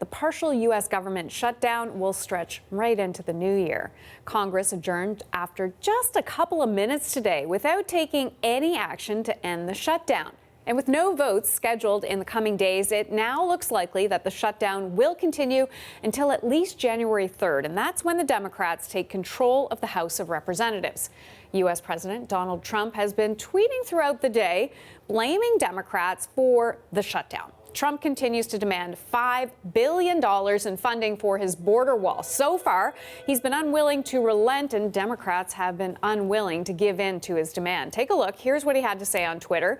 the partial U.S. government shutdown will stretch right into the new year. Congress adjourned after just a couple of minutes today without taking any action to end the shutdown. And with no votes scheduled in the coming days, it now looks likely that the shutdown will continue until at least January 3rd, and that's when the Democrats take control of the House of Representatives. U.S. President Donald Trump has been tweeting throughout the day, blaming Democrats for the shutdown. Trump continues to demand $5 billion in funding for his border wall. So far, he's been unwilling to relent, and Democrats have been unwilling to give in to his demand. Take a look. Here's what he had to say on Twitter.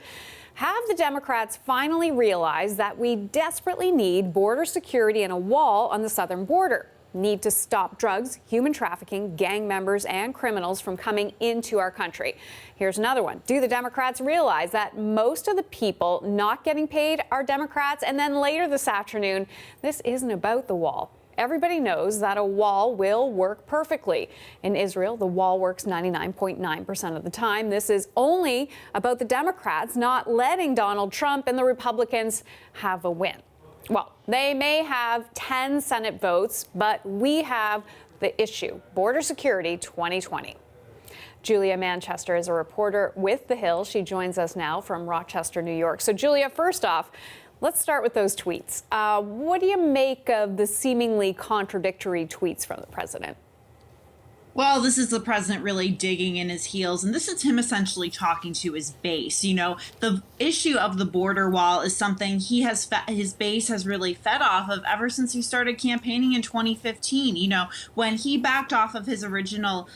Have the Democrats finally realized that we desperately need border security and a wall on the southern border? Need to stop drugs, human trafficking, gang members, and criminals from coming into our country. Here's another one. Do the Democrats realize that most of the people not getting paid are Democrats? And then later this afternoon, this isn't about the wall. Everybody knows that a wall will work perfectly. In Israel, the wall works 99.9% of the time. This is only about the Democrats not letting Donald Trump and the Republicans have a win. Well, they may have 10 Senate votes, but we have the issue, border security 2020. Julia Manchester is a reporter with The Hill. She joins us now from Rochester, New York. So, Julia, first off, let's start with those tweets. What do you make of the seemingly contradictory tweets from the president? Well, this is the president really digging in his heels, and this is him essentially talking to his base. You know, the issue of the border wall is something his base has really fed off of ever since he started campaigning in 2015. You know, when he backed off of his original,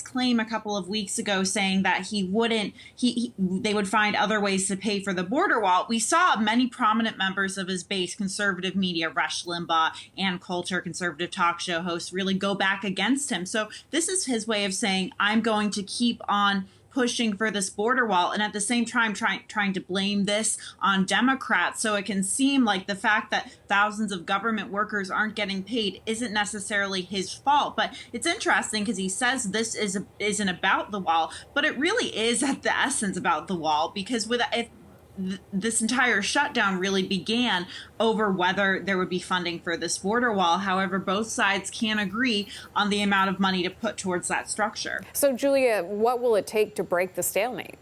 claim a couple of weeks ago saying that they would find other ways to pay for the border wall, we saw many prominent members of his base, conservative media, Rush Limbaugh, Ann Coulter, conservative talk show host, really go back against him. So this is his way of saying, I'm going to keep on pushing for this border wall, and at the same time trying to blame this on Democrats. So it can seem like the fact that thousands of government workers aren't getting paid isn't necessarily his fault. But it's interesting because he says this isn't about the wall, but it really is at the essence about the wall, because this entire shutdown really began over whether there would be funding for this border wall. However, both sides can't agree on the amount of money to put towards that structure. So, Julia, what will it take to break the stalemate?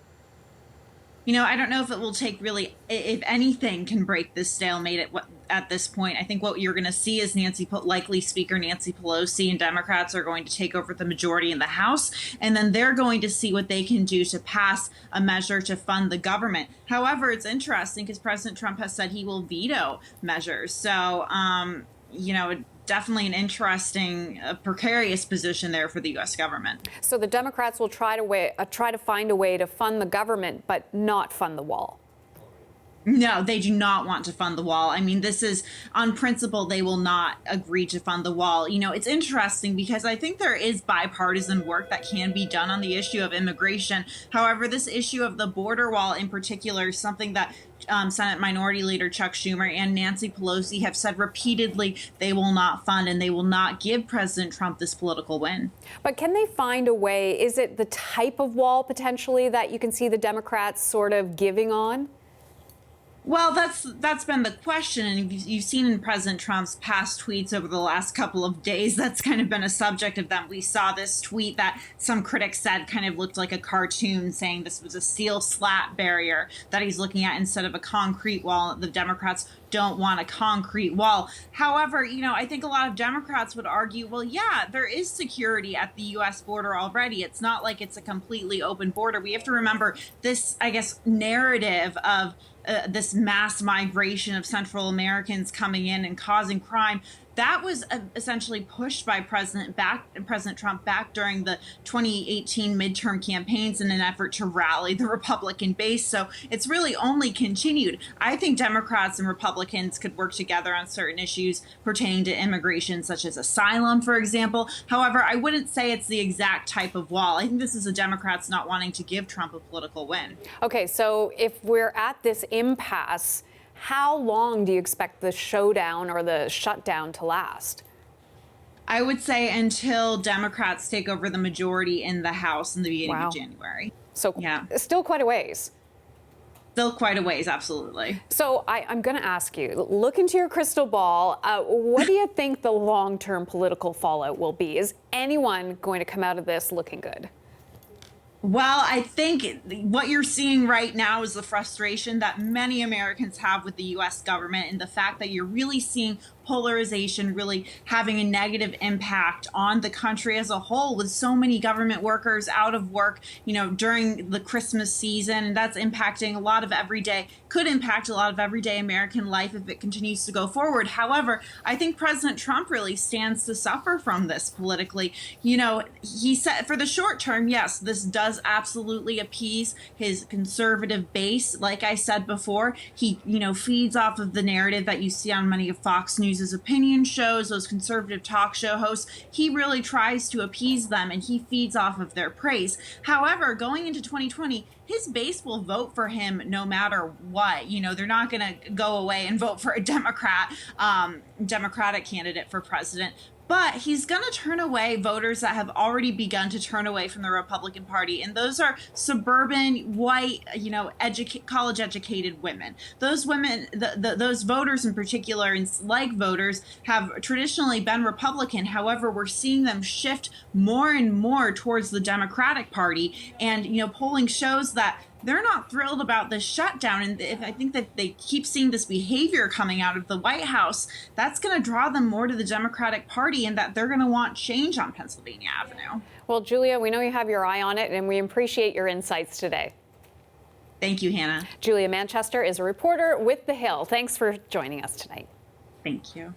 You know, I don't know if it will take really, if anything can break this stalemate at this point. I think what you're going to see is likely Speaker Nancy Pelosi and Democrats are going to take over the majority in the House, and then they're going to see what they can do to pass a measure to fund the government. However, it's interesting because President Trump has said he will veto measures. So, definitely an interesting, precarious position there for the U.S. government. So the Democrats will try to find a way to fund the government, but not fund the wall. No, they do not want to fund the wall. I mean, this is on principle, they will not agree to fund the wall. You know, it's interesting because I think there is bipartisan work that can be done on the issue of immigration. However, this issue of the border wall in particular is something that Senate Minority Leader Chuck Schumer and Nancy Pelosi have said repeatedly they will not fund, and they will not give President Trump this political win. But can they find a way? Is it the type of wall potentially that you can see the Democrats sort of giving on? Well, that's been the question, and you've seen in President Trump's past tweets over the last couple of days, that's kind of been a subject of them. We saw this tweet that some critics said kind of looked like a cartoon, saying this was a steel slat barrier that he's looking at instead of a concrete wall. The Democrats don't want a concrete wall. However, I think a lot of Democrats would argue, well, yeah, there is security at the U.S. border already. It's not like it's a completely open border. We have to remember this, narrative of this mass migration of Central Americans coming in and causing crime. That was essentially pushed by President Trump back during the 2018 midterm campaigns in an effort to rally the Republican base. So it's really only continued. I think Democrats and Republicans could work together on certain issues pertaining to immigration, such as asylum, for example. However, I wouldn't say it's the exact type of wall. I think this is the Democrats not wanting to give Trump a political win. Okay, so if we're at this impasse, how long do you expect the showdown or the shutdown to last? I would say until Democrats take over the majority in the House in the beginning of January. So yeah, still quite a ways. Still quite a ways, absolutely. So I'm going to ask you, look into your crystal ball. What do you think the long-term political fallout will be? Is anyone going to come out of this looking good? Well, I think what you're seeing right now is the frustration that many Americans have with the U.S. government, and the fact that you're really seeing polarization really having a negative impact on the country as a whole, with so many government workers out of work, during the Christmas season. And that's impacting could impact a lot of everyday American life if it continues to go forward. However, I think President Trump really stands to suffer from this politically. He said for the short term, yes, this does absolutely appease his conservative base. Like I said before, he, feeds off of the narrative that you see on many of Fox News' opinion shows, those conservative talk show hosts. He really tries to appease them, and he feeds off of their praise. However, going into 2020, his base will vote for him no matter what. They're not going to go away and vote for a Democratic candidate for president. But he's going to turn away voters that have already begun to turn away from the Republican Party. And those are suburban, white, college-educated women. Those women, those voters in particular, and like voters, have traditionally been Republican. However, we're seeing them shift more and more towards the Democratic Party. And, polling shows that they're not thrilled about this shutdown. And if I think that they keep seeing this behavior coming out of the White House, that's going to draw them more to the Democratic Party, and that they're going to want change on Pennsylvania Avenue. Well, Julia, we know you have your eye on it, and we appreciate your insights today. Thank you, Hannah. Julia Manchester is a reporter with The Hill. Thanks for joining us tonight. Thank you.